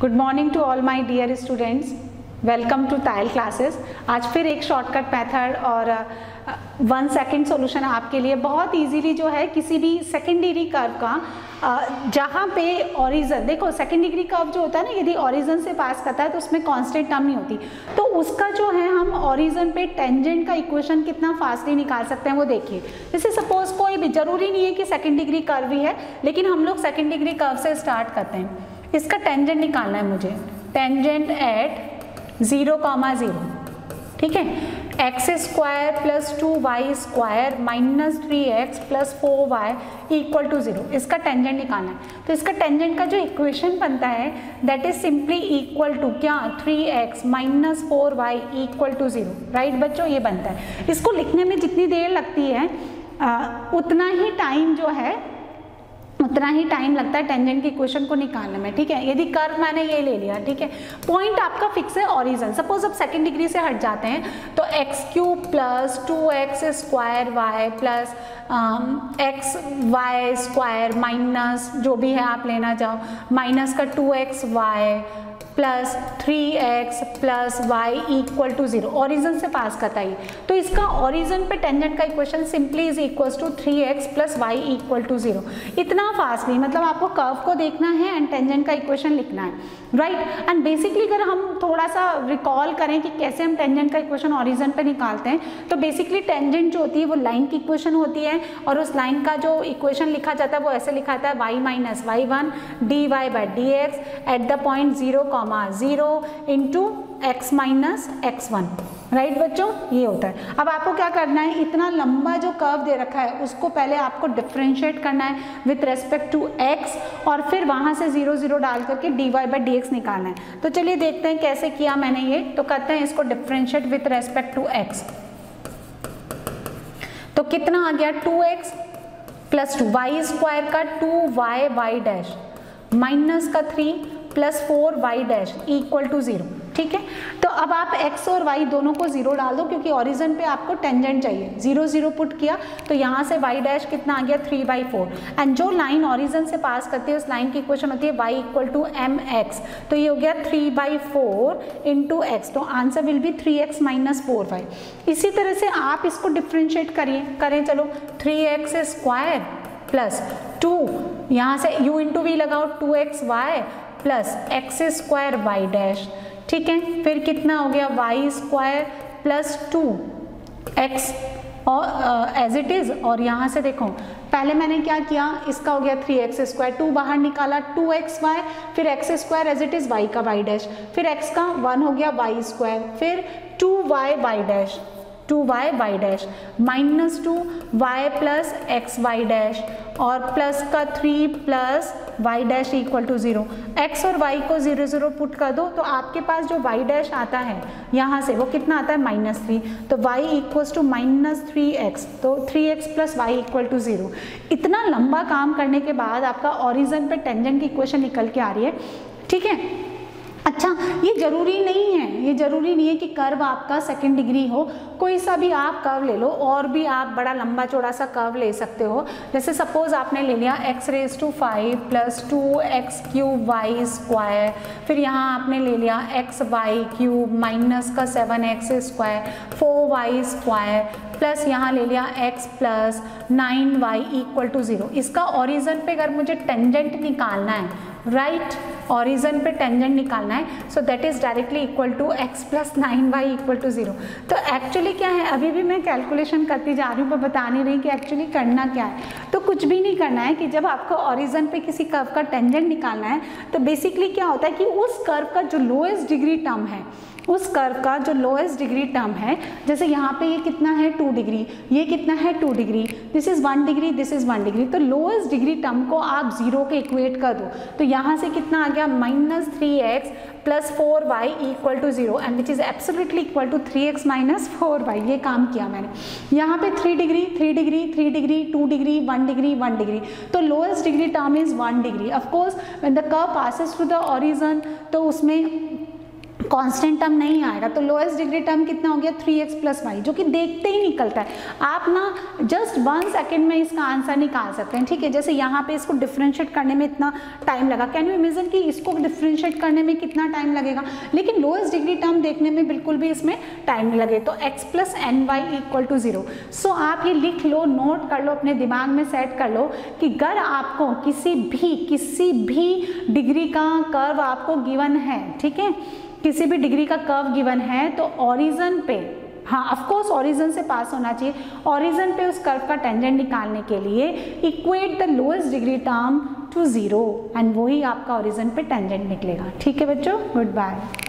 Good morning to all my dear students, welcome to Tayal classes. आज फिर एक shortcut method और 1 सेकेंड सॉल्यूशन आपके लिए बहुत इजीली जो है किसी भी सेकेंड डिग्री कर्व का जहाँ पे ओरिजिन, देखो सेकेंड डिग्री कर्व जो होता है ना, यदि ओरिजिन से पास करता है तो उसमें कांस्टेंट टर्म नहीं होती, तो उसका जो है हम ओरिजिन पे टेंजेंट का इक्वेशन कितना फास्टली निकाल सकते हैं वो देखिए। जैसे सपोज कोई भी, जरूरी नहीं है कि सेकेंड डिग्री कर्व ही है, लेकिन हम लोग सेकेंड डिग्री कर्व से स्टार्ट करते हैं। इसका टेंजेंट निकालना है मुझे, टेंजेंट एट 0,0, ठीक है, x square plus 2y square minus 3x plus 4y equal to 0, इसका टेंजेंट निकालना है। तो इसका टेंजेंट का जो इक्वेशन बनता है that is simply equal to क्या, 3x minus 4y equal to 0, right बच्चों, ये बनता है। इसको लिखने में जितनी देर लगती है उतना ही टाइम लगता है टेंजेंट के इक्वेशन को निकालने में, ठीक है। यदि कर्व मैंने ये ले लिया, ठीक है, पॉइंट आपका फिक्स है ओरिजिन, सपोज अब सेकंड डिग्री से हट जाते हैं तो x cube plus 2x square y plus x y square minus जो भी है आप लेना चाहो, माइनस का 2x y plus 3x plus y equal to 0, origin से पास करता है। तो इसका ओरिजिन पे टेंजेंट का equation simply is equals to 3x plus y equal to 0। इतना फास्ट नहीं, मतलब आपको कर्व को देखना है एंड टेंजेंट का इक्वेशन लिखना है, राइट। एंड बेसिकली अगर हम थोड़ा सा रिकॉल करें कि कैसे हम टेंजेंट का इक्वेशन ओरिजिन पे निकालते हैं, तो बेसिकली टेंजेंट जो होती है वो लाइन की इक्वेशन होती है, और उस लाइन का जो इक्वेशन लिखा जाता है वो ऐसे लिखा जाता है y minus y1 dy by dx at the point 0,0 into x minus x1, right बच्चों, ये होता है। अब आपको क्या करना है, इतना लंबा जो कर्व दे रखा है उसको पहले आपको डिफरेंशिएट करना है विथ रेस्पेक्ट टू x, और फिर वहां से 0 0 डाल करके dy बाई dx निकालना है। तो चलिए देखते हैं कैसे किया मैंने ये। तो करते हैं इसको differentiate with respect to x, तो कितना आ गया 2x प्लस 2 वाई स्क्वायर का 2y वाई डैश माइनस का 3 plus 4y dash equal to 0, ठीक है। तो अब आप x और y दोनों को 0 डाल दो, क्योंकि ओरिजिन पे आपको टेंजेंट चाहिए। 0 0 पुट किया तो यहाँ से y डैश कितना आ गया 3/4, एंड जो लाइन ओरिजिन से पास करती है उस लाइन की इक्वेशन होती है y इक्वल टू mx, तो ये हो गया 3/4 इंटू एक्स, तो answer will be 3x minus 4y। इसी तरह से आप इसको डिफ्रेंशिएट करें, चलो 3x स्क्वायर प्लस 2, यहाँ से u इंटू वी लगाओ 2xy plus x square y dash, ठीक है, फिर कितना हो गया वाई स्क्वायर प्लस 2x और एज इट इज, और यहाँ से देखो पहले मैंने क्या किया, इसका हो गया 3x स्क्वायर, 2 बाहर निकाला 2xy, फिर x square as it is y का वाई डैश, फिर x का 1 हो गया वाई स्क्वायर, फिर 2y y dash, 2y y dash minus 2y plus x y dash और प्लस का 3 plus y dash equal to 0। x और y को 0 0 पुट कर दो तो आपके पास जो y डैश आता है यहाँ से वो कितना आता है -3, तो y इक्वल्स टू -3x, तो 3x plus y equal to 0। इतना लंबा काम करने के बाद आपका ओरिजिन पे टेंजेंट की इक्वेशन निकल के आ रही है, ठीक है। अच्छा, ये जरूरी नहीं है कि कर्व आपका सेकंड डिग्री हो, कोई सा भी आप कर्व ले लो, और भी आप बड़ा लंबा चौड़ा सा कर्व ले सकते हो। जैसे सपोज आपने ले लिया x⁵ plus 2x cube Y square, फिर यहाँ आपने ले लिया xy क्यूब माइनस का 7x square 4y square plus यहाँ ले लिया x plus 9y equal to 0। इसका ओरिजिन पे अगर मुझे टेंजेंट निकालना है, राइट, ओरिजिन पे टेंजेंट निकालना है, so that is directly equal to x plus 9y equal to 0। तो एक्चुअली क्या है, अभी भी मैं कैलकुलेशन करती जा रही हूँ पर बता नहीं रही कि एक्चुअली करना क्या है। तो कुछ भी नहीं करना है कि जब आपको ओरिजिन पे किसी कर्व का टेंजेंट निकालना है तो बेसिकली क्या होता है कि उस कर्व का जो लोएस्ट डिग्री टर्म है, उस कर्व का जो लोएस्ट डिग्री टर्म है, जैसे यहाँ पे ये कितना है 2 डिग्री, ये कितना है 2 degree, this is 1 degree, this is 1 degree, तो लोएस्ट डिग्री टर्म को आप 0 के इक्वेट कर दो, तो यहाँ से कितना आ गया -3x plus 4y equal to 0, and which is absolutely equal to 3x minus 4y। ये काम किया मैंने। यहाँ पे 3 degree 3 degree 3 degree 2 degree 1 degree 1 degree, तो lowest degree term is 1 degree. Of course when the curve passes through the origin, तो उसमें constant term नहीं आएगा, तो लोएस्ट डिग्री टर्म कितना हो गया 3x प्लस वाई, जो कि देखते ही निकलता है। आप ना जस्ट 1 सेकेंड में इसका आंसर निकाल सकते हैं, ठीक है। जैसे यहाँ पे इसको डिफ्रेंशिएट करने में इतना टाइम लगा, कैन यू इमेजिन कि इसको डिफ्रेंशिएट करने में कितना टाइम लगेगा, लेकिन लोएस्ट डिग्री टर्म देखने में बिल्कुल भी इसमें टाइम नहीं लगे। तो x plus n y equal to 0। So आप ये लिख लो, नोट कर लो, अपने दिमाग में सेट कर लो कि अगर आपको किसी भी डिग्री का कर्व आपको गिवन है, ठीक है, किसी भी डिग्री का कर्व गिवन है, तो ओरिजिन पे, हाँ ऑफ कोर्स ओरिजिन से पास होना चाहिए, ओरिजिन पे उस कर्व का टेंजेंट निकालने के लिए equate the lowest degree term to 0 and वही आपका ओरिजिन पे टेंजेंट निकलेगा। ठीक है बच्चों, गुड बाय।